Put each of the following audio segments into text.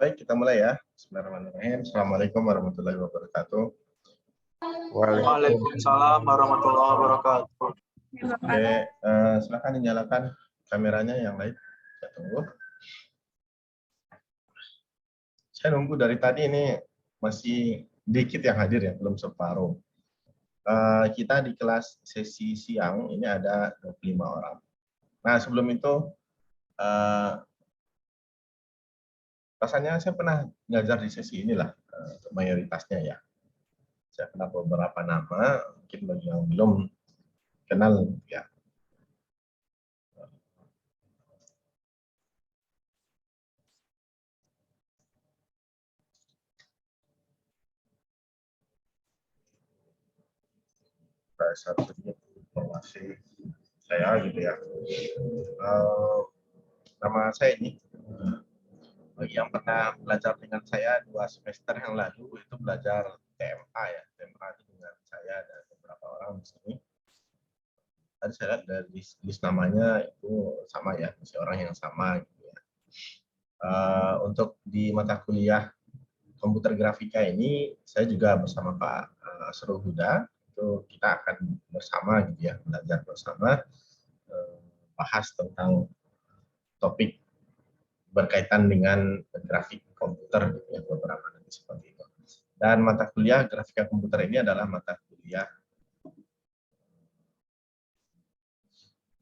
Baik, kita mulai ya. Bismillahirrahmanirrahim. Assalamualaikum warahmatullahi wabarakatuh. Waalaikumsalam warahmatullahi wabarakatuh. Oke, silakan dinyalakan kameranya yang lain. Saya tunggu. Saya nunggu dari tadi ini masih dikit yang hadir ya, belum separuh. Kita di kelas sesi siang ini ada 25 orang. Nah, sebelum itu rasanya saya pernah ngajar di sesi inilah, mayoritasnya ya. Saya kenal beberapa nama, mungkin bagi yang belum kenal ya. Satu informasi saya gitu ya. Nama saya ini, bagi yang pernah belajar dengan saya 2 semester yang lalu itu belajar TMA ya, TMA itu dengan saya dan beberapa orang di sini. Tadi saya lihat dari list namanya itu sama ya, masih orang yang sama gitu ya. Untuk di mata kuliah komputer grafika ini saya juga bersama Pak Asrul Huda, itu kita akan bersama gitu ya, belajar bersama, bahas tentang topik berkaitan dengan grafik komputer gitu ya, beberapa nanti seperti itu. Dan mata kuliah grafika komputer ini adalah mata kuliah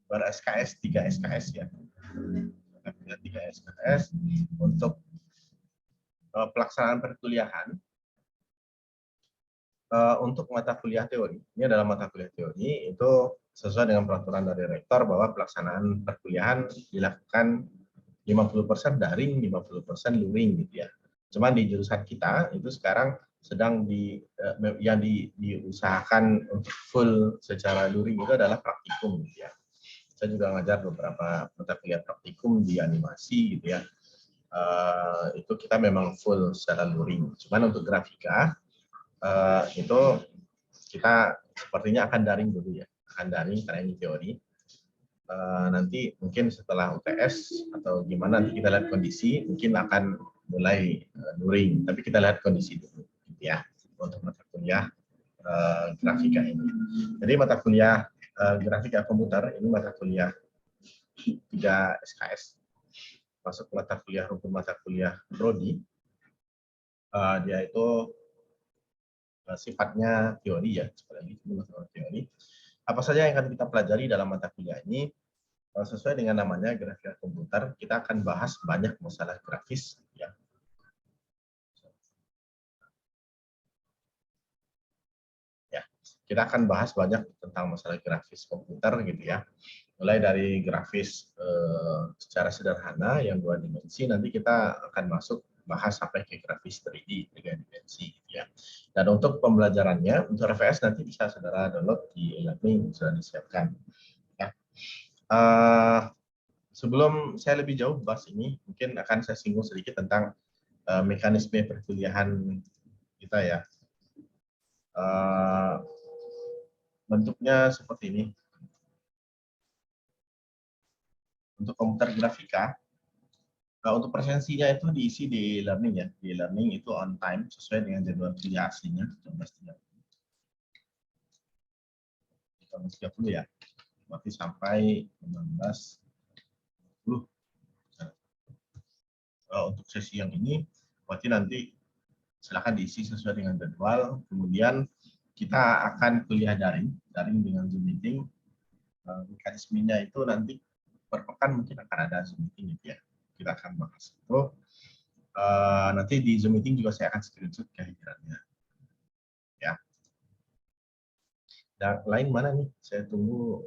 ber-SKS 3 SKS ya. 3 SKS untuk pelaksanaan perkuliahan. Untuk mata kuliah teori, ini adalah mata kuliah teori, itu sesuai dengan peraturan dari rektor bahwa pelaksanaan perkuliahan dilakukan 50% daring, 50% luring gitu ya. Cuman di jurusan kita itu sekarang sedang diusahakan untuk full secara luring itu adalah praktikum gitu ya. Saya juga ngajar beberapa mata kuliah praktikum di animasi gitu ya. Itu kita memang full secara luring. Cuman untuk grafika itu kita sepertinya akan daring dulu ya, akan daring karena ini teori. Nanti mungkin setelah UTS atau gimana nanti kita lihat kondisi, mungkin akan mulai luring, tapi kita lihat kondisi dulu gitu ya untuk mata kuliah grafika ini. Jadi mata kuliah grafika komputer ini mata kuliah 3 SKS, masuk mata kuliah rukun mata kuliah prodi. Dia itu sifatnya teori ya, seperti itu masalah teori. Apa saja yang akan kita pelajari dalam mata kuliah ini? Sesuai dengan namanya grafika komputer, kita akan bahas banyak masalah grafis ya. Ya, kita akan bahas banyak tentang masalah grafis komputer gitu ya. Mulai dari grafis secara sederhana yang 2 dimensi, nanti kita akan masuk bahas sampai ke grafis 3D 3 dimensi gitu ya. Dan untuk pembelajarannya, untuk RVS nanti bisa saudara download di e-learning sudah disiapkan. Ya. Sebelum saya lebih jauh bahas ini, mungkin akan saya singgung sedikit tentang mekanisme perkuliahan kita ya. Bentuknya seperti ini. Untuk komputer grafika, untuk presensinya itu diisi di e-learning ya. Di e-learning itu on time sesuai dengan jadwal kuliah aslinya 19.30 ya. Berarti sampai 19.30. Untuk sesi yang ini berarti nanti silakan diisi sesuai dengan jadwal. Kemudian kita akan kuliah daring dengan Zoom meeting. Mekanismenya itu nanti per pekan mungkin akan ada Zoom meeting gitu ya. Kita akan bahas itu. Nanti di Zoom meeting juga saya akan screenshot kehadirannya. Ya. Dan lain mana nih? Saya tunggu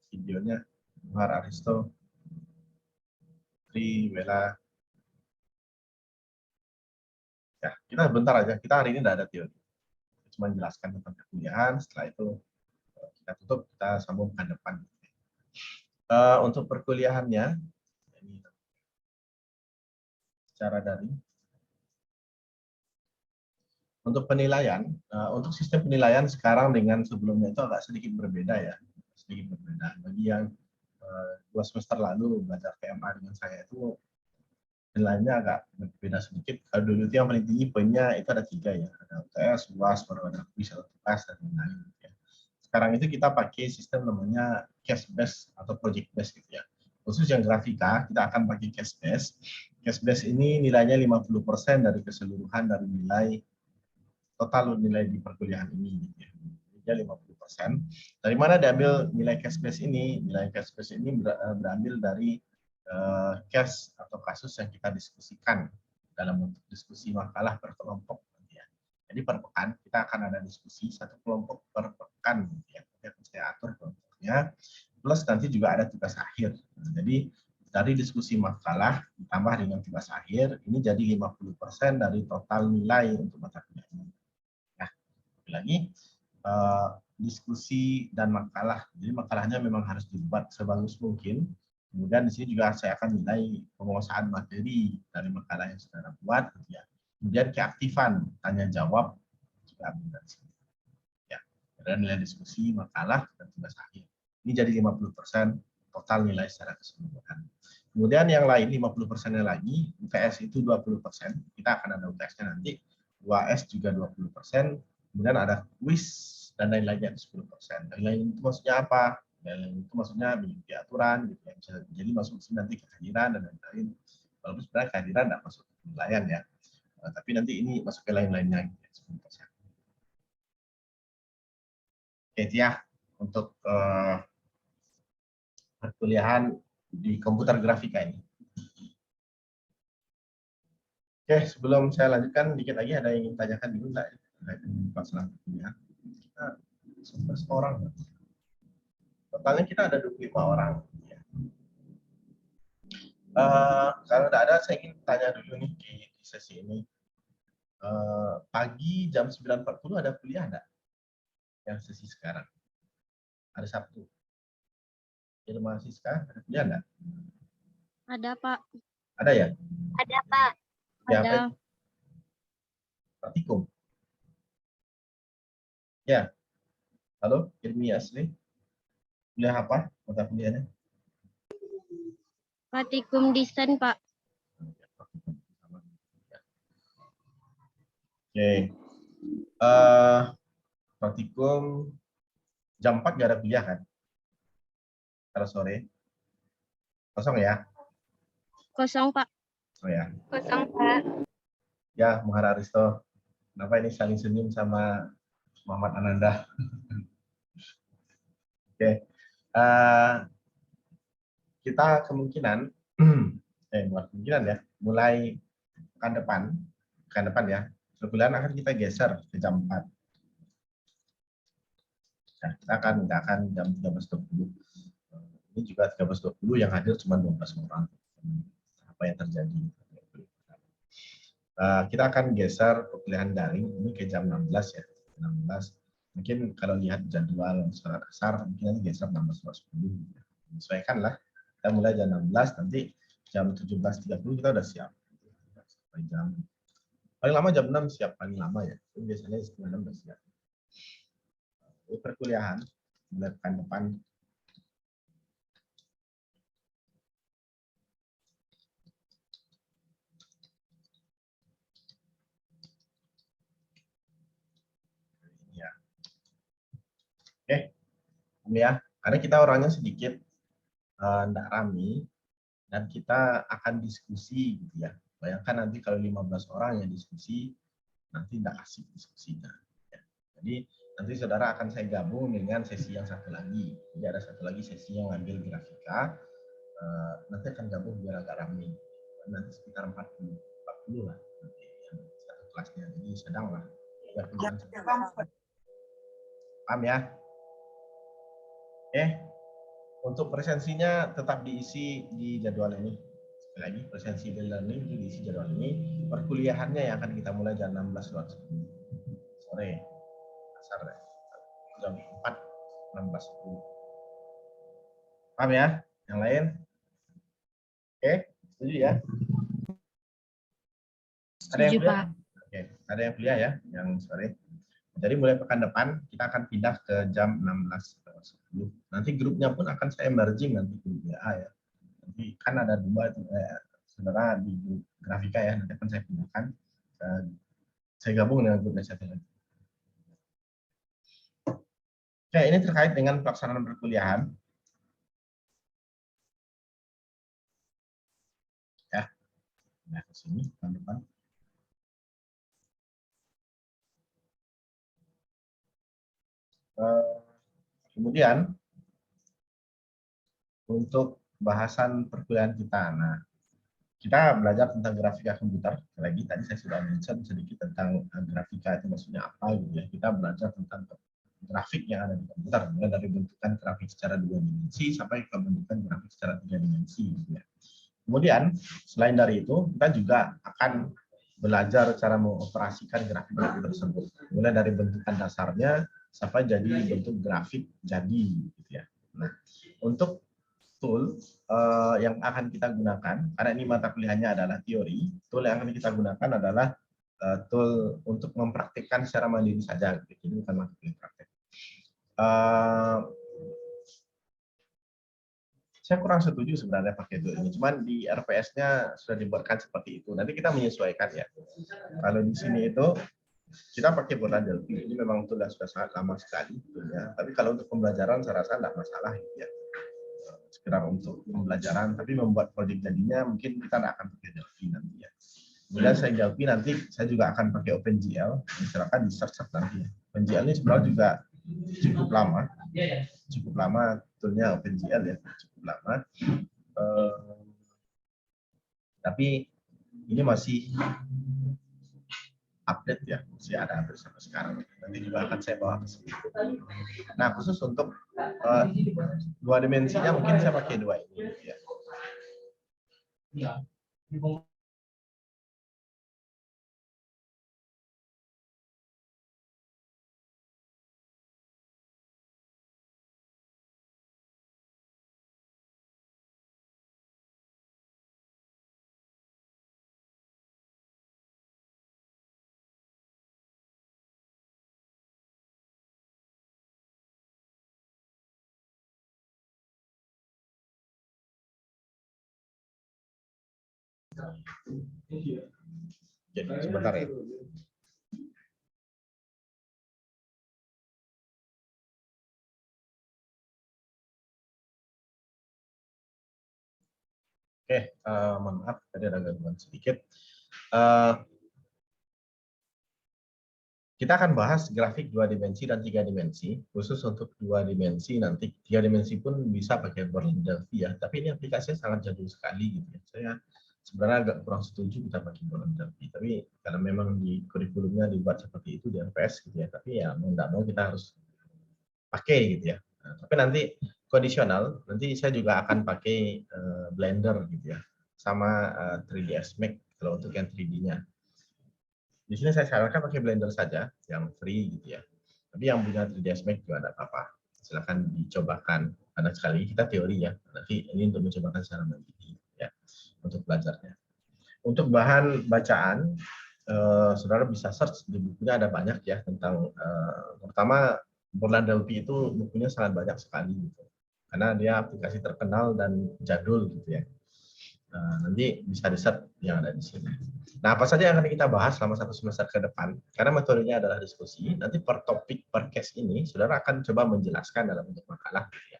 videonya. Mar Aristo, Tri, Wela. Ya, kita bentar aja. Kita hari ini tidak ada teori. Cuma jelaskan tentang perkuliahan. Setelah itu kita tutup, kita sambung ke depan. Untuk perkuliahannya, ini secara daring. Untuk penilaian, untuk sistem penilaian sekarang dengan sebelumnya itu agak sedikit berbeda ya, sedikit berbeda. Bagi yang 2 semester lalu belajar PMA dengan saya itu Nilainya agak berbeda sedikit. Kalau dulu itu yang paling tinggi poinnya itu ada 3 ya, ada UTS, UAS, baru ada kuis atau tugas dan lain-lain. Ya. Sekarang itu kita pakai sistem namanya cash based atau project based gitu ya. Khusus yang grafika kita akan pakai cash based. Cash based ini nilainya 50% dari keseluruhan dari nilai total nilai di perkuliahan ini. Gitu ya. Jadi 50%. Dari mana diambil nilai cash based ini? Nilai cash based ini berambil dari case atau kasus yang kita diskusikan dalam bentuk diskusi makalah per kelompok. Ya. Jadi per pekan kita akan ada diskusi satu kelompok per pekan. Ya. Saya atur kelompoknya. Plus nanti juga ada tugas akhir. Nah, jadi dari diskusi makalah ditambah dengan tugas akhir, ini jadi 50% dari total nilai untuk mata kuliah ini. Nah, lagi diskusi dan makalah. Jadi makalahnya memang harus dibuat sebagus mungkin. Kemudian di sini juga saya akan nilai penguasaan materi dari makalah yang sudah buat. Ya. Kemudian keaktifan tanya jawab juga ambil dari sini. Ya. Dan nilai diskusi, makalah, dan tugas akhir. Ini jadi 50% total nilai secara keseluruhan. Kemudian yang lain 50%-nya lagi, UTS itu 20%. Kita akan ada UTS-nya nanti. UAS juga 20%. Kemudian ada kuis dan lain-lainnya 10%. Lain-lain itu maksudnya apa? Dan itu maksudnya mengikuti aturan gitu ya. Jadi masuk sini nanti kehadiran dan lain-lain. Walaupun sebenarnya kehadiran tidak masuk penilaian ya. Tapi nanti ini masuk ke lain-lainnya gitu ya, 10%. Oke, Tia, untuk perkuliahan di komputer grafika ini. Oke, sebelum saya lanjutkan dikit lagi ada yang ingin tanyakan dulu nggak? Masalah perkuliahan. Kita 11 orang. Totalnya kita ada 25 orang. Kalau tidak ada, saya ingin tanya dulu nih di sesi ini. Pagi jam 9.40 ada kuliah enggak? Yang sesi sekarang. Hari Sabtu. Ilmu Siska, ada kuliah enggak? Ada, Pak. Ada ya? Ada, Pak. Ya, Ada. Praktikum. Ya. Halo, Ilmi Asli. Kuliah apa? Mata kuliahnya? Praktikum desain, Pak. Oke. Praktikum jam 4 nggak ada kuliah kan? Kalau sore? Kosong ya? Kosong, Pak. Oh ya. Kosong, Pak. Ya, Muhara Aristo. Kenapa ini saling senyum sama Muhammad Ananda? Oke. Kita kemungkinan, bukan kemungkinan ya, mulai pekan depan ya, perkuliahan akan kita geser ke jam 4. Nah, kita akan jam 13.20. Ini juga 13.20 yang hadir cuma 12 orang. Apa yang terjadi? Kita akan geser perkuliahan daring ini ke jam 16 ya. 16. Mungkin kalau lihat jadwal secara kasar, mungkin nanti geser 16.10. Sesuaikan lah. Kita mulai jam 16, nanti jam 17.30 kita udah siap. Jam paling lama jam 6 siap, paling lama ya. Biasanya setengah 6 udah siap. Ini perkuliahan mulai pekan depan. Ya. Oke, ya. Karena kita orangnya sedikit tidak rame dan kita akan diskusi gitu ya. Bayangkan nanti kalau 15 orang yang diskusi, nanti tidak asik diskusinya. Ya. Jadi nanti saudara akan saya gabung dengan sesi yang satu lagi. Jadi ada satu lagi sesi yang ngambil grafika. Nanti akan gabung biar agak ramai. Nanti sekitar 40 lah. Nanti yang satu kelasnya. Jadi sedang lah. Ya, paham ya? Oke. Untuk presensinya tetap diisi di jadwal ini. Sekali lagi, presensi e-learning itu diisi jadwal ini. Perkuliahannya yang akan kita mulai jam 16 sore. Asar ya. Jam 4, 16.10. Paham ya? Yang lain? Oke, setuju ya? Ada yang kuliah? Oke, ada yang kuliah ya, yang sore. Jadi mulai pekan depan kita akan pindah ke jam 16.10. Nanti grupnya pun akan saya merging nanti grup WA ya. Nanti kan ada 2 saudara di grup grafika ya, nanti akan saya pindahkan. Saya gabung dengan grupnya satu lagi. Oke, ini terkait dengan pelaksanaan perkuliahan. Ya, nah ke sini teman-teman. Kemudian untuk bahasan perkuliahan kita, nah kita belajar tentang grafika komputer. Lagi tadi saya sudah mention sedikit tentang grafika itu maksudnya apa gitu ya. Kita belajar tentang grafik yang ada di komputer, mulai dari bentukan grafik secara 2 dimensi sampai ke bentukan grafik secara 3 dimensi gitu ya. Kemudian selain dari itu kita juga akan belajar cara mengoperasikan grafik-grafik tersebut, mulai dari bentukan dasarnya sampai jadi bentuk grafik jadi gitu ya. Nah, untuk tool yang akan kita gunakan, karena ini mata kuliahnya adalah teori, tool yang akan kita gunakan adalah tool untuk mempraktikkan secara mandiri saja, gitu. Jadi bukan mata kuliah praktek. Saya kurang setuju sebenarnya pakai tool ini, cuman di RPS-nya sudah dibuatkan seperti itu. Nanti kita menyesuaikan ya. Kalau di sini itu kita pakai Borla Delphi, ini memang tool yang sudah sangat lama sekali, ya. Tapi kalau untuk pembelajaran saya rasa tidak masalah ya. Sekedar untuk pembelajaran, tapi membuat proyek jadinya mungkin kita tidak akan pakai Delphi nanti ya. Kemudian saya Delphi nanti saya juga akan pakai OpenGL, misalkan di search nanti ya. OpenGL ini sebenarnya juga cukup lama toolnya OpenGL ya, cukup lama. Tapi ini masih update ya, masih ada update sampai sekarang. Nanti juga akan saya bawa ke sini. Nah, khusus untuk 2 dimensinya mungkin saya pakai 2 ini ya. Jadi sebentar ya. Oke, mohon maaf tadi ada gangguan sedikit. Kita akan bahas grafik 2 dimensi dan 3 dimensi. Khusus untuk 2 dimensi, nanti 3 dimensi pun bisa pakai Borla Delphi ya. Tapi ini aplikasinya sangat jadul sekali gitu ya. Saya sebenarnya agak kurang setuju kita pakai Borla Delphi. Tapi karena memang di kurikulumnya dibuat seperti itu di RPS gitu ya. Tapi ya mau tidak mau kita harus pakai gitu ya. Nah, tapi nanti kondisional, nanti saya juga akan pakai Blender gitu ya. Sama 3ds Max kalau untuk yang 3D-nya. Di sini saya sarankan pakai Blender saja, yang free gitu ya. Tapi yang punya 3ds Max juga ada apa-apa. Silakan dicobakan. Karena sekali kita teori ya. Nanti ini untuk mencobakan secara mandiri ya, untuk belajarnya. Untuk bahan bacaan, saudara bisa search di bukunya ada banyak ya tentang pertama Borla Delphi itu bukunya sangat banyak sekali gitu. Karena dia aplikasi terkenal dan jadul gitu ya. Nanti bisa di-search yang ada di sini. Nah, apa saja yang akan kita bahas selama 1 semester ke depan? Karena metodenya adalah diskusi, nanti per topik, per case ini, saudara akan coba menjelaskan dalam bentuk makalah. Gitu ya.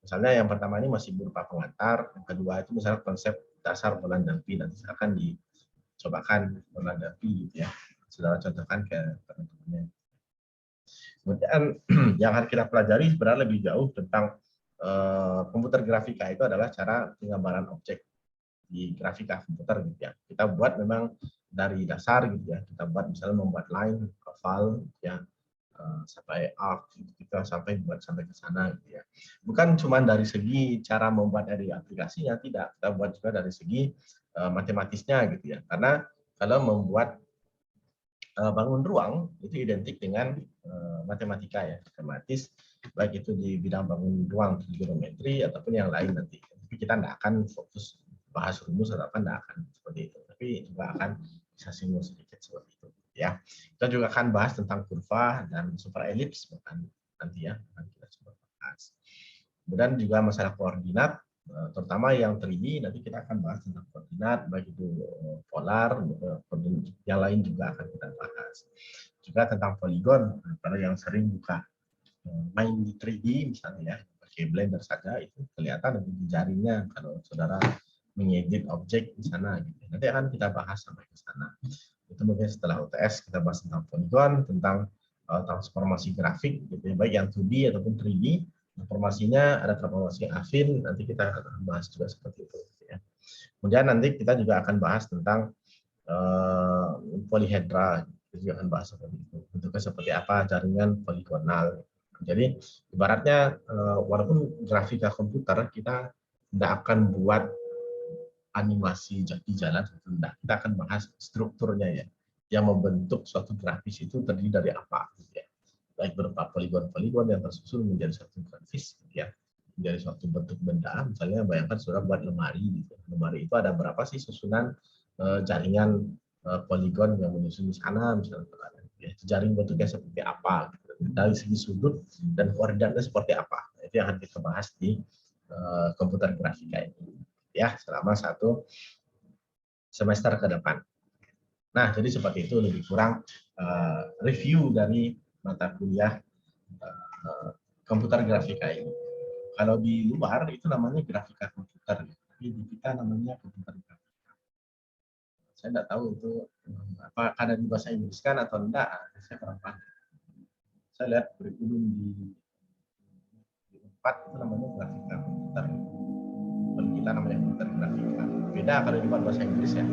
Misalnya yang pertama ini masih berupa pengantar, yang kedua itu misalnya konsep dasar Borla Delphi, nanti akan dicobakan Borla Delphi gitu ya. Saudara contohkan ke teman-temannya. Kemudian yang akan kita pelajari sebenarnya lebih jauh tentang komputer grafika itu adalah cara penggambaran objek di grafika komputer gitu ya. Kita buat memang dari dasar gitu ya. Kita buat misalnya membuat line, oval ya, sampai arc gitu, kita sampai buat sampai ke sana gitu ya. Bukan cuma dari segi cara membuat dari aplikasinya, tidak. Kita buat juga dari segi matematisnya gitu ya. Karena kalau membuat bangun ruang itu identik dengan matematika ya, matematis, baik itu di bidang bangun ruang geometri ataupun yang lain nanti. Tapi kita tidak akan fokus bahas rumus atau apa, tidak akan seperti itu. Tapi juga akan bisa singgung sedikit seperti itu ya. Kita juga akan bahas tentang kurva dan super elips bahkan nanti ya, akan kita coba bahas. Kemudian juga masalah koordinat, terutama yang 3D nanti kita akan bahas tentang koordinat, baik itu polar, yang lain juga akan kita bahas. Juga tentang poligon, kalau yang sering buka main di 3D misalnya ya, pakai Blender saja itu kelihatan nanti di jaringnya kalau saudara mengedit objek di sana. Gitu. Nanti akan kita bahas sampai ke sana. Itu mungkin setelah UTS kita bahas tentang poligon, tentang transformasi grafik, gitu ya, baik yang 2D ataupun 3D. Informasinya ada transformasi affin, nanti kita akan bahas juga seperti itu. Ya. Kemudian nanti kita juga akan bahas tentang polyhedra, kita juga akan bahas seperti itu. Bentuknya seperti apa, jaringan poligonal. Jadi ibaratnya walaupun grafika komputer kita tidak akan buat animasi di jalan, tidak. Kita akan bahas strukturnya ya, yang membentuk suatu grafis itu terdiri dari apa. Gitu ya. Baik berupa poligon-poligon yang tersusun menjadi suatu grafis, ya, menjadi suatu bentuk benda. Misalnya bayangkan saudara buat lemari, gitu. Lemari itu ada berapa sih susunan jaringan poligon yang menyusun di sana, misalnya ya, jaring bentuknya seperti apa, gitu. Dari segi sudut dan koordinatnya seperti apa. Itu yang akan kita bahas di komputer grafika ini, ya, selama 1 semester ke depan. Nah, jadi seperti itu lebih kurang review dari mata kuliah komputer grafika ini. Kalau di luar itu namanya grafika komputer, tapi di kita namanya komputer grafika. Saya tidak tahu itu apa ada di bahasa Inggris kan atau enggak, saya kurang paham. Saya lihat kurikulum di 4 itu namanya grafika komputer. Kalau kita namanya komputer grafika. Beda kalau di bahasa Inggris ya.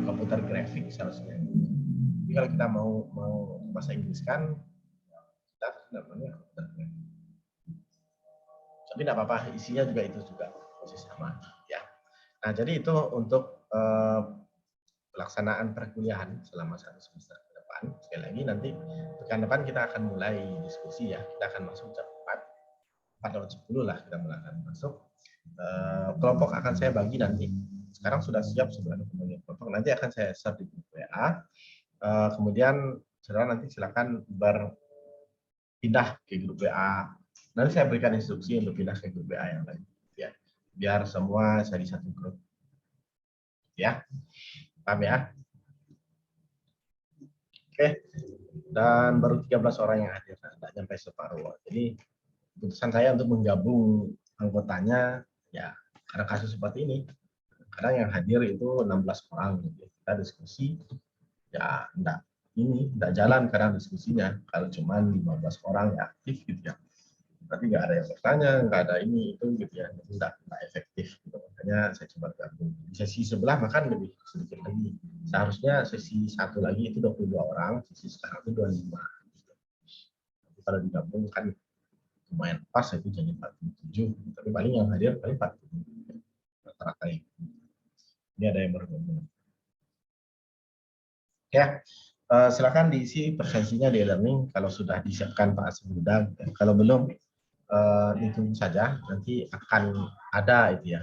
Komputer grafik seharusnya. Jadi kalau kita mau bahasa Inggris kan kita namanya komputer grafik. Tapi tidak apa-apa, isinya juga itu juga masih sama ya. Nah, jadi itu untuk pelaksanaan perkuliahan selama 1 semester ke depan. Sekali lagi nanti pekan depan kita akan mulai diskusi ya. Kita akan masuk jam 4:10 lah kita mulai akan masuk. Kelompok akan saya bagi nanti. Sekarang sudah siap sebenarnya pembagian kelompok. Nanti akan saya share di grup WA. Kemudian saudara nanti silakan berpindah ke grup WA. Nanti saya berikan instruksi untuk pindah ke grup WA yang lain. Ya, biar semua saya di satu grup. Ya, paham ya? Oke, dan baru 13 orang yang hadir, tidak sampai separuh. Jadi keputusan saya untuk menggabung anggotanya, ya karena kasus seperti ini. Kadang yang hadir itu 16 orang, kita diskusi, ya enggak jalan karena diskusinya. Kalau cuma 15 orang ya aktif gitu ya. Berarti nggak ada yang bertanya, nggak ada ini itu gitu ya, enggak efektif. Gitu. Makanya saya coba gabung. Di sesi sebelah makan lebih sedikit lagi. Seharusnya sesi 1 lagi itu 22 orang, sesi sekarang itu 25. Gitu. Tapi kalau digabung kan lumayan pas itu jadi 47. Tapi paling yang hadir paling 40. Rata-rata ini. Ini ada yang bergabung. Ya, silakan diisi presensinya di e-learning kalau sudah disiapkan Pak Asmuda. Kalau belum, itu saja nanti akan ada itu ya.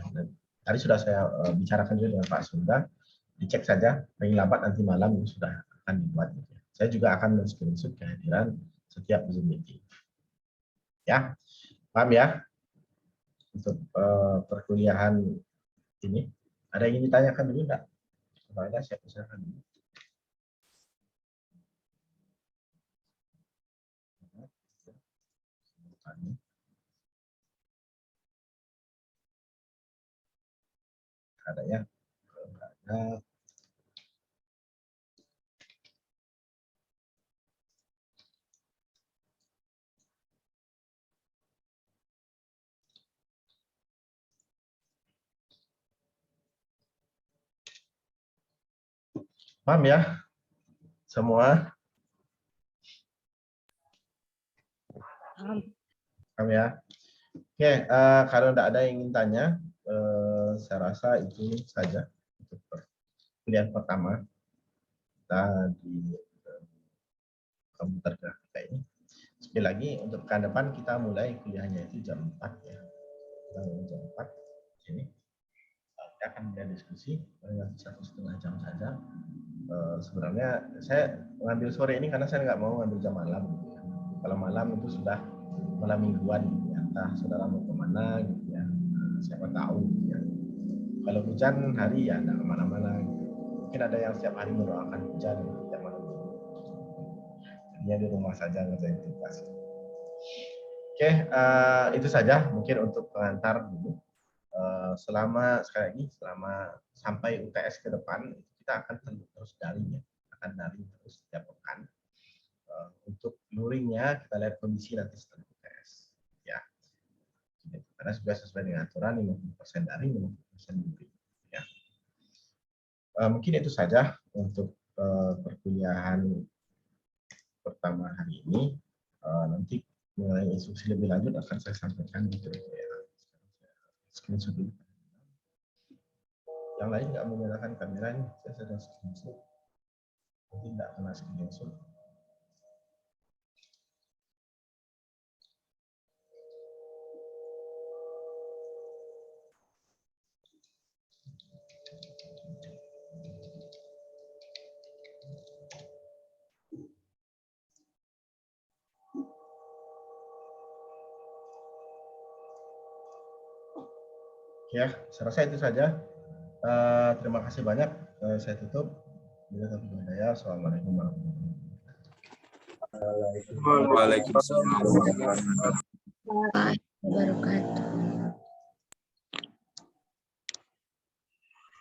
Tadi sudah saya bicarakan juga dengan Pak Asmuda. Dicek saja, paling lambat nanti malam itu sudah akan dibuat. Gitu ya. Saya juga akan men-screenshot kehadiran setiap Zoom meeting. Ya, paham ya? Untuk perkuliahan ini. Ada yang ingin ditanyakan dulu enggak? Kalau ada, saya persilakan dulu. Ada ya? Kalau enggak ada, paham ya? Semua? Paham ya? Oke, kalau tidak ada yang ingin tanya, saya rasa itu saja untuk pilihan pertama kita di komputer grafika ini. Sekali lagi, untuk pekan depan kita mulai kuliahnya itu jam 4 ya. Kita mulai jam 4. Ini kita akan mulai diskusi, nanti 1,5 jam saja. Sebenarnya saya mengambil sore ini karena saya nggak mau ngambil jam malam. Gitu ya. Kalau malam itu sudah malam mingguan, gitu ya. Entah saudara mau kemana, gitu ya. siapa tahu ya. Kalau hujan hari ya nggak kemana-mana. Mungkin ada yang setiap hari mendoakan hujan setiap malam. Jadinya di rumah saja ngerjain tugas. Oke, itu saja mungkin untuk pengantar dulu. Selama sekali lagi selama sampai UTS ke depan kita akan terus daring ya, akan daring terus setiap pekan. Untuk luringnya kita lihat kondisi nanti setelah UTS ya. Karena sudah sesuai dengan aturan 50% daring, 50% luring ya. Mungkin itu saja untuk perkuliahan pertama hari ini. Nanti mengenai instruksi lebih lanjut akan saya sampaikan di grup WA. Screenshot dulu. Yang lain nggak menggunakan kamera ini, saya sedang screenshot. Nanti nggak kena screenshot. Ya, saya rasa itu saja. Terima kasih banyak. Saya tutup. Assalamualaikum warahmatullahi wabarakatuh. Waalaikumsalam. Wabarakatuh.